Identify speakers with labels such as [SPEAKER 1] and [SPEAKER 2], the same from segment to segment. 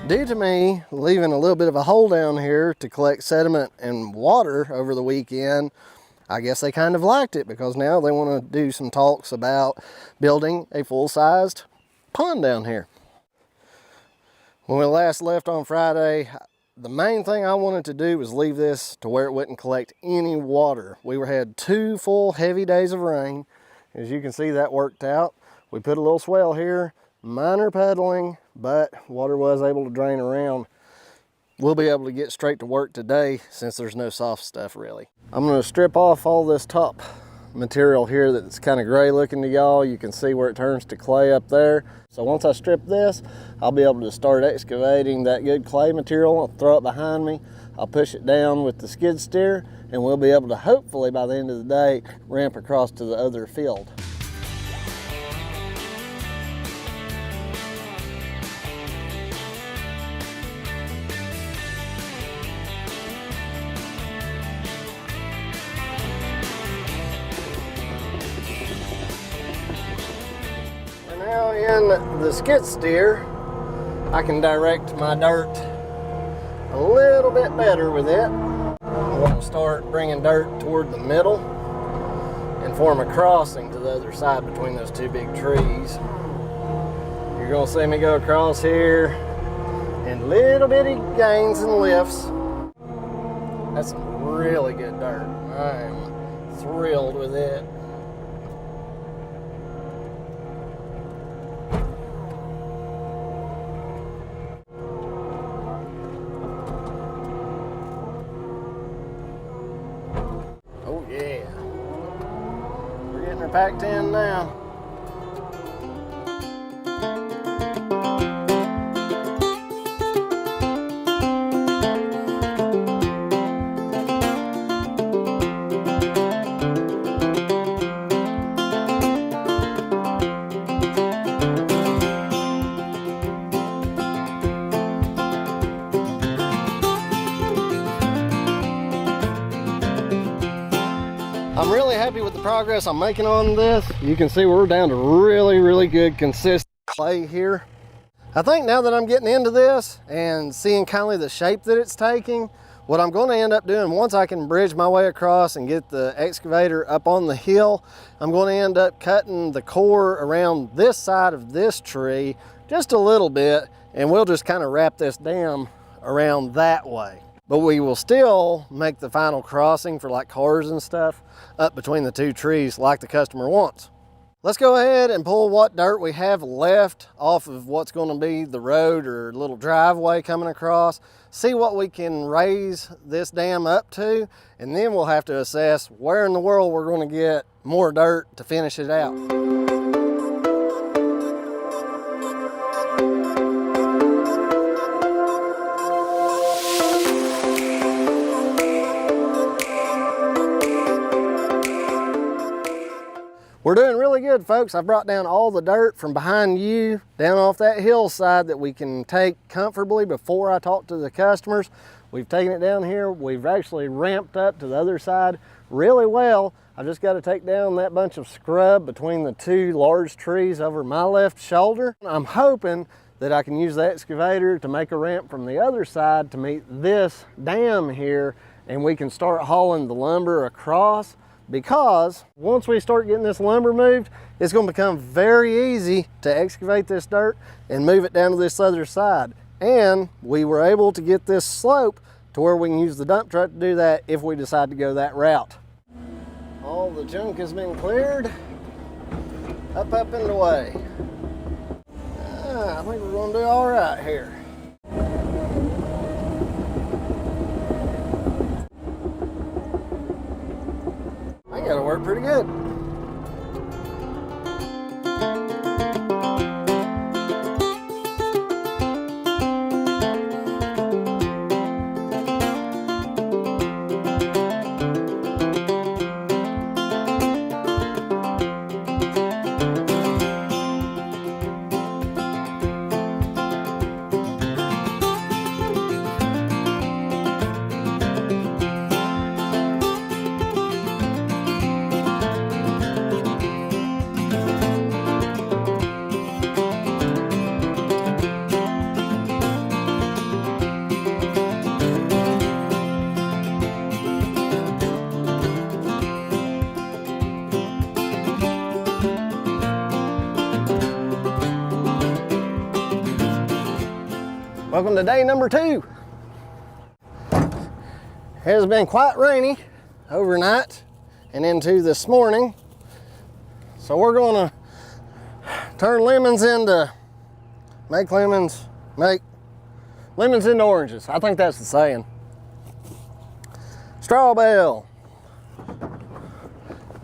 [SPEAKER 1] Due to me leaving a little bit of a hole down here to collect sediment and water over the weekend, I guess they kind of liked it, because now they want to do some talks about building a full-sized pond down here. When we last left on Friday, the main thing I wanted to do was leave this to where it wouldn't collect any water. We had 2 full heavy days of rain. As you can see, that worked out. We put a little swale here, minor puddling, but water was able to drain around. We'll be able to get straight to work today since there's no soft stuff really. I'm going to strip off all this top material here that's kind of gray looking to y'all. You can see where it turns to clay up there. So once I strip this, I'll be able to start excavating that good clay material. I'll throw it behind me. I'll push it down with the skid steer, and we'll be able to hopefully by the end of the day ramp across to the other field. Now in the skid steer, I can direct my dirt a little bit better with it. I want to start bringing dirt toward the middle and form a crossing to the other side between those 2 big trees. You're going to see me go across here in little bitty gains and lifts. That's some really good dirt. I'm thrilled with it. Oh yeah, we're getting her packed in now. I'm really happy with the progress I'm making on this. You can see we're down to really good consistent clay here. I think now that I'm getting into this and seeing kind of the shape that it's taking, what I'm going to end up doing, once I can bridge my way across and get the excavator up on the hill, I'm going to end up cutting the core around this side of this tree just a little bit, and we'll just kind of wrap this dam around that way. But we will still make the final crossing for like cars and stuff up between the 2 trees like the customer wants. Let's go ahead and pull what dirt we have left off of what's going to be the road or little driveway coming across, see what we can raise this dam up to, and then we'll have to assess where in the world we're going to get more dirt to finish it out. We're doing really good, folks. I've brought down all the dirt from behind you down off that hillside that we can take comfortably before I talk to the customers. We've taken it down here. We've actually ramped up to the other side really well. I've just got to take down that bunch of scrub between the 2 large trees over my left shoulder. I'm hoping that I can use the excavator to make a ramp from the other side to meet this dam here, and we can start hauling the lumber across. Because once we start getting this lumber moved, it's going to become very easy to excavate this dirt and move it down to this other side. And we were able to get this slope to where we can use the dump truck to do that if we decide to go that route. All the junk has been cleared. Up and away. I think we're going to do all right here. I gotta work pretty good. Welcome to day number 2. It has been quite rainy overnight and into this morning. So we're gonna turn lemons into, make lemons into oranges. I think that's the saying. Straw bale.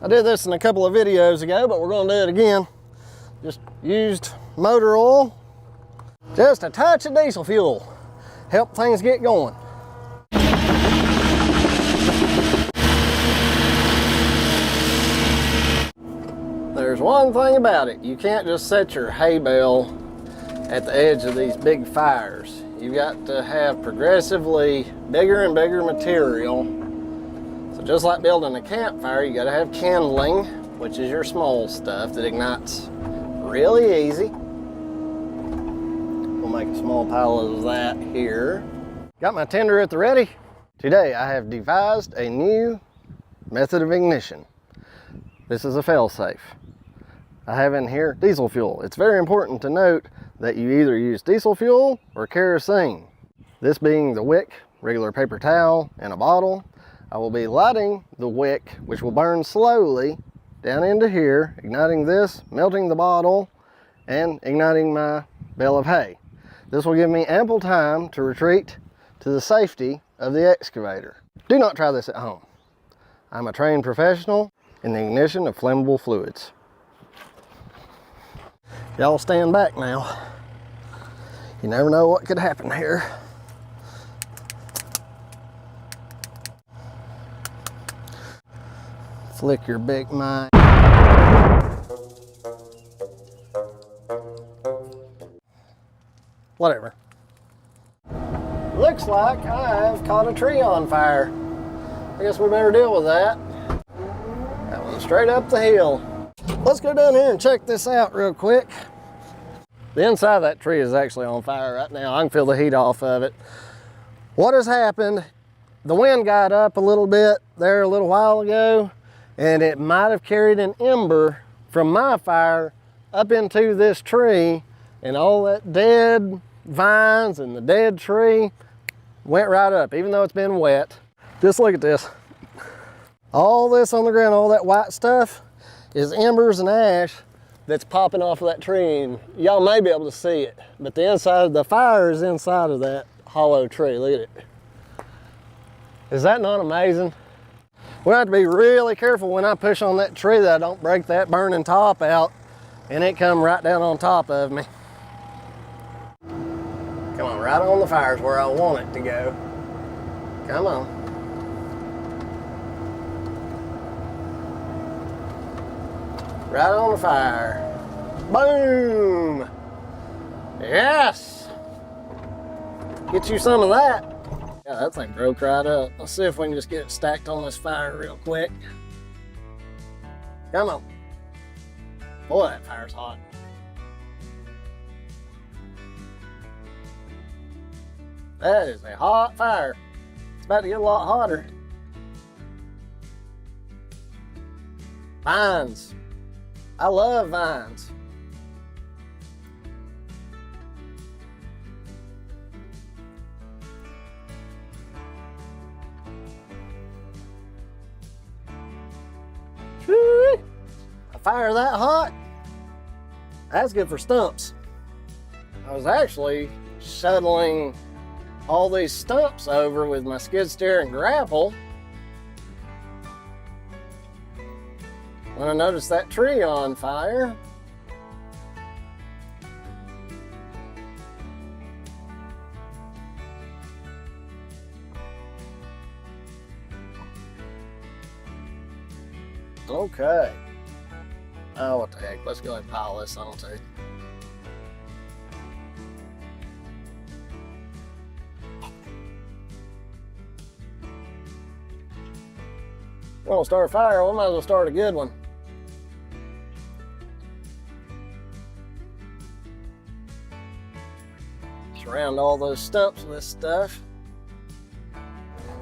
[SPEAKER 1] I did this in a couple of videos ago, but we're gonna do it again. Just used motor oil. Just a touch of diesel fuel. Help things get going. There's one thing about it. You can't just set your hay bale at the edge of these big fires. You've got to have progressively bigger and bigger material. So just like building a campfire, you gotta have kindling, which is your small stuff that ignites really easy. Make a small pile of that here. Got my tinder at the ready. Today I have devised a new method of ignition. This is a fail-safe. I have in here diesel fuel. It's very important to note that you either use diesel fuel or kerosene. This being the wick, regular paper towel, and a bottle. I will be lighting the wick, which will burn slowly down into here, igniting this, melting the bottle, and igniting my bale of hay. This will give me ample time to retreat to the safety of the excavator. Do not try this at home. I'm a trained professional in the ignition of flammable fluids. Y'all stand back now. You never know what could happen here. Flick your big mind. Whatever. Looks like I've caught a tree on fire. I guess we better deal with that. That one's straight up the hill. Let's go down here and check this out real quick. The inside of that tree is actually on fire right now. I can feel the heat off of it. What has happened, the wind got up a little bit there a little while ago, and it might have carried an ember from my fire up into this tree, and all that dead vines and the dead tree went right up, even though it's been wet. Just look at this. All this on the ground, all that white stuff is embers and ash that's popping off of that tree, and y'all may be able to see it, but the inside of the fire is inside of that hollow tree. Look at it. Is that not amazing? We have to be really careful when I push on that tree that I don't break that burning top out and it come right down on top of me. Come on, right on the fire's where I want it to go. Come on. Right on the fire. Boom! Yes! Get you some of that. Yeah, that thing broke right up. Let's see if we can just get it stacked on this fire real quick. Come on. Boy, that fire's hot. That is a hot fire. It's about to get a lot hotter. Vines. I love vines. Whoo! A fire that hot? That's good for stumps. I was actually shuttling all these stumps over with my skid steer and grapple when I noticed that tree on fire. Okay. Oh, what the heck? Let's go ahead and pile this on too. We're gonna start a fire, we might as well start a good one. Surround all those stumps with this stuff.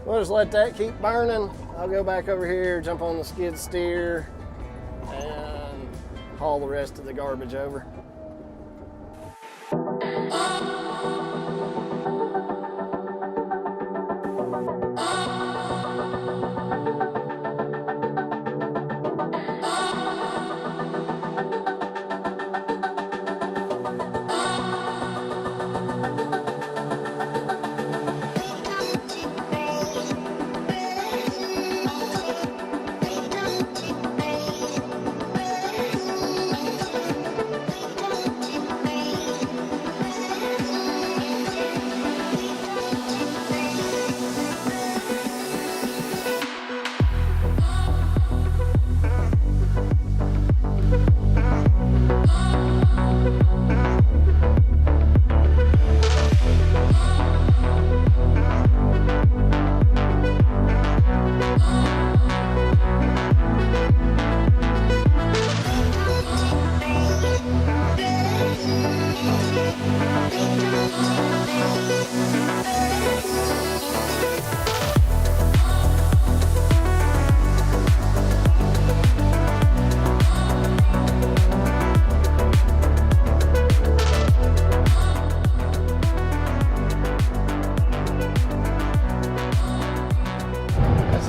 [SPEAKER 1] We'll just let that keep burning. I'll go back over here, jump on the skid steer, and haul the rest of the garbage over.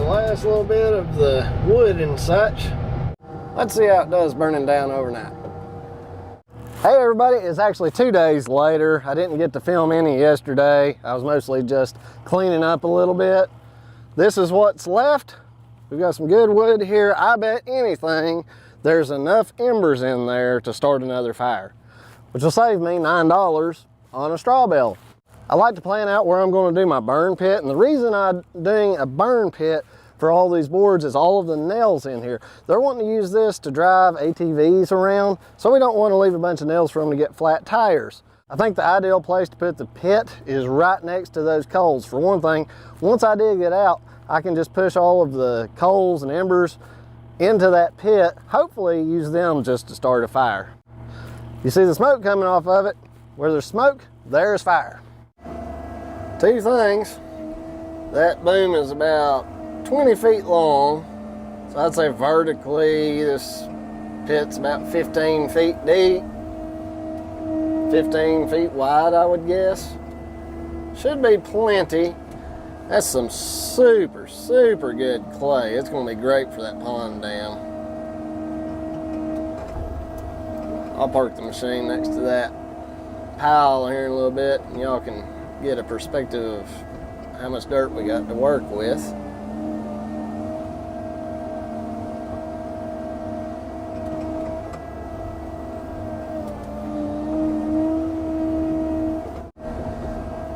[SPEAKER 1] last little bit of the wood and such. Let's see how it does burning down overnight. Hey everybody, it's actually 2 days later. I didn't get to film any yesterday. I was mostly just cleaning up a little bit. This is what's left. We've got some good wood here. I bet anything there's enough embers in there to start another fire, which will save me $9 on a straw bale. I like to plan out where I'm going to do my burn pit, and the reason I'm doing a burn pit for all these boards is all of the nails in here. They're wanting to use this to drive ATVs around, so we don't want to leave a bunch of nails for them to get flat tires. I think the ideal place to put the pit is right next to those coals. For one thing, once I dig it out, I can just push all of the coals and embers into that pit, hopefully use them just to start a fire. You see the smoke coming off of it? Where there's smoke, there's fire. Two things. That boom is about 20 feet long, so I'd say vertically this pit's about 15 feet deep, 15 feet wide, I would guess. Should be plenty. That's some super good clay. It's going to be great for that pond dam. I'll park the machine next to that pile here in a little bit, and y'all can get a perspective of how much dirt we got to work with.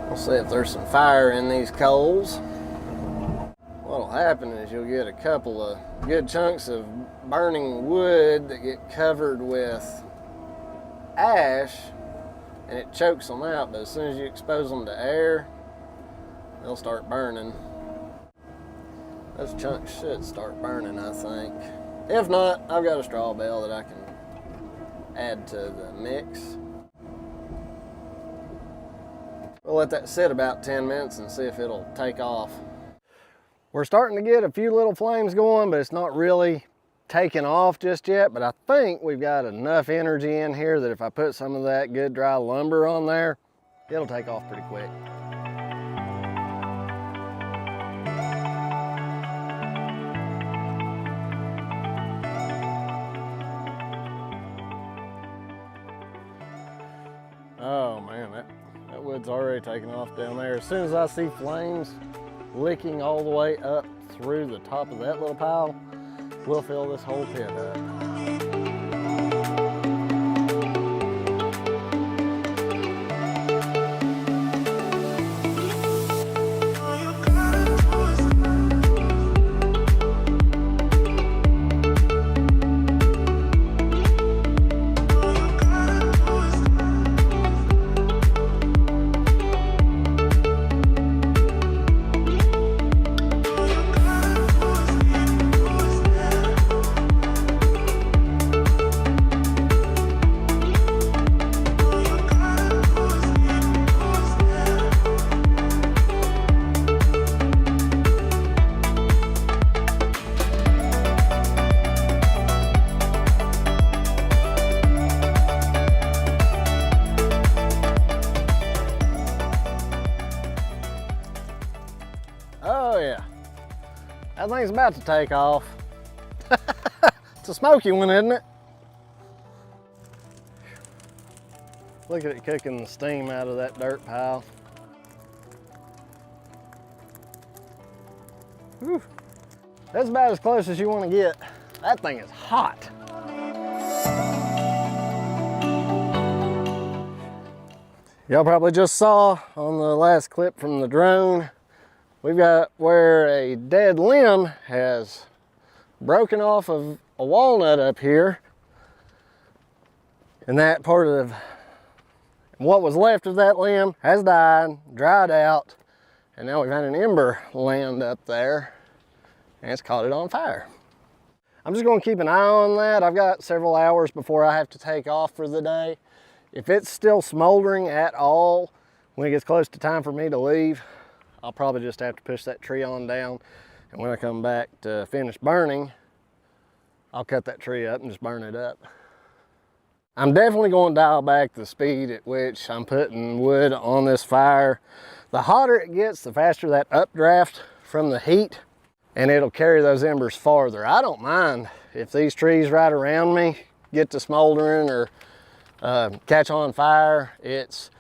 [SPEAKER 1] We'll see if there's some fire in these coals. What'll happen is you'll get a couple of good chunks of burning wood that get covered with ash, and it chokes them out, but as soon as you expose them to air, they'll start burning. Those chunks should start burning, I think. If not, I've got a straw bale that I can add to the mix. We'll let that sit about 10 minutes and see if it'll take off. We're starting to get a few little flames going, but it's not really taking off just yet. But I think we've got enough energy in here that if I put some of that good dry lumber on there, it'll take off pretty quick. Oh man, that wood's already taking off down there. As soon as I see flames licking all the way up through the top of that little pile, we'll fill this whole pit up. Oh yeah, that thing's about to take off. It's a smoky one, isn't it? Look at it cooking the steam out of that dirt pile. Whew. That's about as close as you want to get. That thing is hot. Y'all probably just saw on the last clip from the drone, we've got where a dead limb has broken off of a walnut up here. And that part of what was left of that limb has died, dried out, and now we've had an ember land up there and it's caught it on fire. I'm just going to keep an eye on that. I've got several hours before I have to take off for the day. If it's still smoldering at all when it gets close to time for me to leave, I'll probably just have to push that tree on down, and when I come back to finish burning, I'll cut that tree up and just burn it up. I'm definitely going to dial back the speed at which I'm putting wood on this fire. The hotter it gets, the faster that updraft from the heat and it'll carry those embers farther. I don't mind if these trees right around me get to smoldering or catch on fire. It's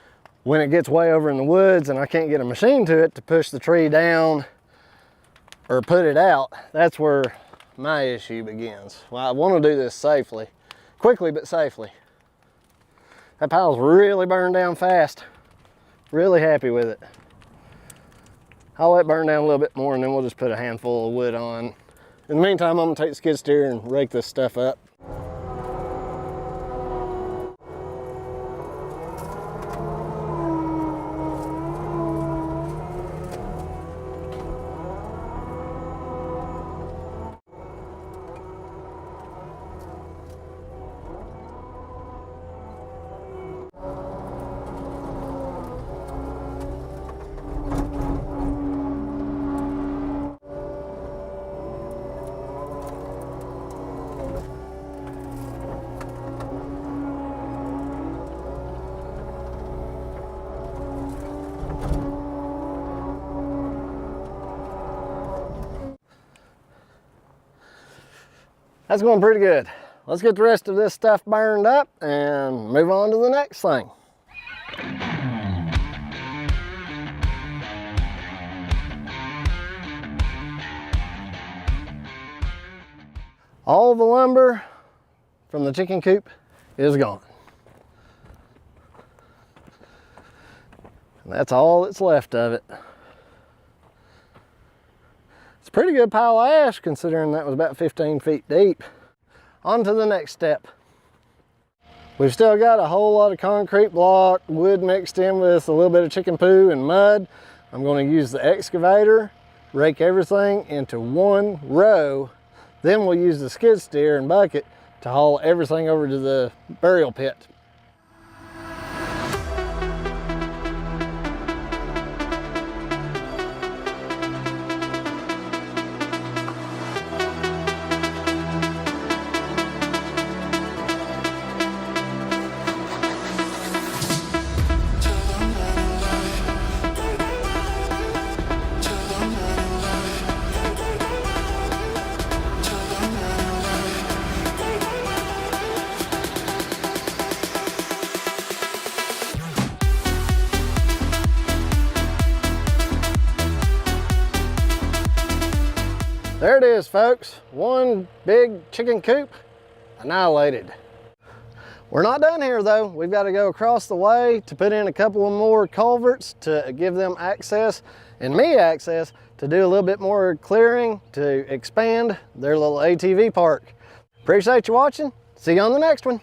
[SPEAKER 1] when it gets way over in the woods and I can't get a machine to it to push the tree down or put it out, that's where my issue begins. Well, I want to do this safely, quickly but safely. That pile's really burned down fast. Really happy with it. I'll let it burn down a little bit more and then we'll just put a handful of wood on. In the meantime, I'm gonna take the skid steer and rake this stuff up. That's going pretty good. Let's get the rest of this stuff burned up and move on to the next thing. All the lumber from the chicken coop is gone. And that's all that's left of it. It's a pretty good pile of ash considering that was about 15 feet deep. On to the next step. We've still got a whole lot of concrete block, wood mixed in with a little bit of chicken poo and mud. I'm going to use the excavator, rake everything into one row. Then we'll use the skid steer and bucket to haul everything over to the burial pit. There it is, folks. One big chicken coop annihilated. We're not done here though. We've got to go across the way to put in a couple of more culverts to give them access and me access to do a little bit more clearing to expand their little ATV park. Appreciate you watching. See you on the next one.